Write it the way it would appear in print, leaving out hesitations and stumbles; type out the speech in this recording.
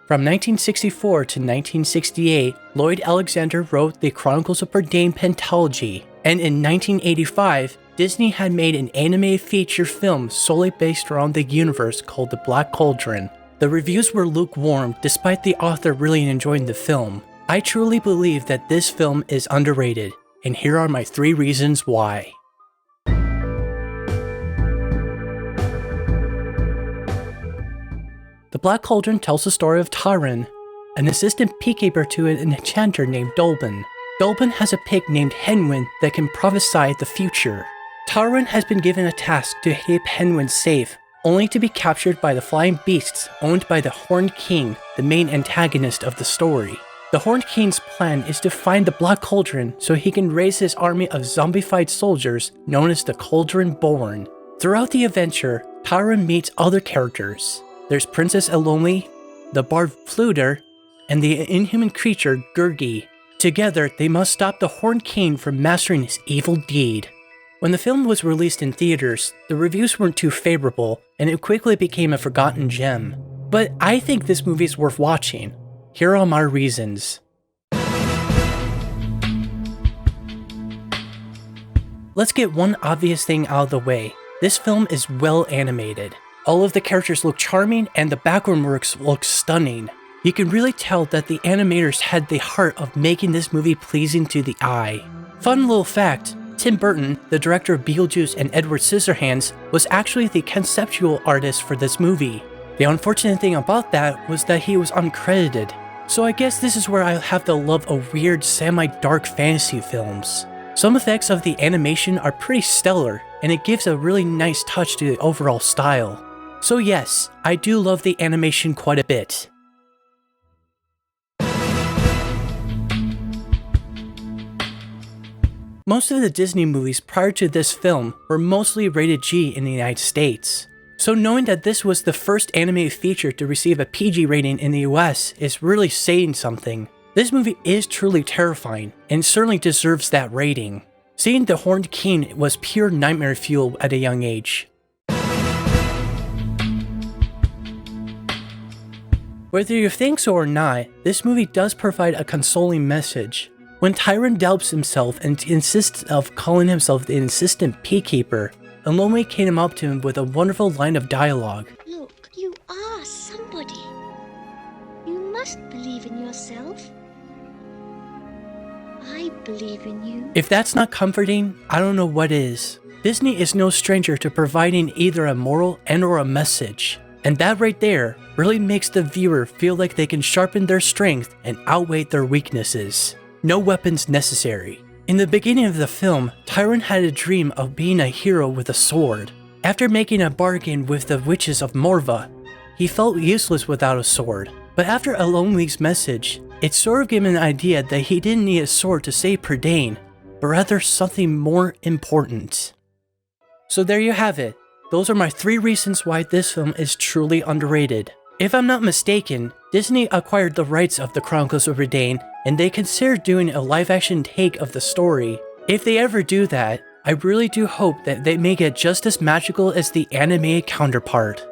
From 1964 to 1968, Lloyd Alexander wrote the Chronicles of Prydain pentalogy, and in 1985, Disney had made an animated feature film solely based around the universe called The Black Cauldron. The reviews were lukewarm despite the author really enjoying the film. I truly believe that this film is underrated, and here are my 3 reasons why. The Black Cauldron tells the story of Tyron, an assistant peacekeeper to an enchanter named Dolben. Dolben has a pig named Henwin that can prophesy the future. Tyron has been given a task to keep Henwin safe, only to be captured by the flying beasts owned by the Horned King, the main antagonist of the story. The Horned King's plan is to find the Black Cauldron so he can raise his army of zombified soldiers known as the Cauldron Born. Throughout the adventure, Tyron meets other characters. There's Princess Elonli, the bard Fluter, and the inhuman creature Gurgi. Together, they must stop the Horned King from mastering his evil deed. When the film was released in theaters, the reviews weren't too favorable, and it quickly became a forgotten gem. But I think this movie is worth watching. Here are my reasons. Let's get one obvious thing out of the way. This film is well animated. All of the characters look charming and the background works look stunning. You can really tell that the animators had the heart of making this movie pleasing to the eye. Fun little fact, Tim Burton, the director of Beetlejuice and Edward Scissorhands, was actually the conceptual artist for this movie. The unfortunate thing about that was that he was uncredited. So I guess this is where I have the love of weird semi-dark fantasy films. Some effects of the animation are pretty stellar, and it gives a really nice touch to the overall style. So yes, I do love the animation quite a bit. Most of the Disney movies prior to this film were mostly rated G in the United States. So knowing that this was the first animated feature to receive a PG rating in the US is really saying something. This movie is truly terrifying, and certainly deserves that rating. Seeing the Horned King was pure nightmare fuel at a young age. Whether you think so or not, this movie does provide a consoling message. When Tyron doubts himself and insists of calling himself the insistent peacekeeper, Elonli came up to him with a wonderful line of dialogue. Look, you are somebody. You must believe in yourself. I believe in you. If that's not comforting, I don't know what is. Disney is no stranger to providing either a moral and/or a message. And that right there really makes the viewer feel like they can sharpen their strength and outweigh their weaknesses. No weapons necessary. In the beginning of the film, Tyron had a dream of being a hero with a sword. After making a bargain with the witches of Morva, he felt useless without a sword. But after Elonli's message, it sort of gave him an idea that he didn't need a sword to save Prydain, but rather something more important. So there you have it. Those are my 3 reasons why this film is truly underrated. If I'm not mistaken, Disney acquired the rights of the Chronicles of Prydain, and they considered doing a live-action take of the story. If they ever do that, I really do hope that they make it just as magical as the animated counterpart.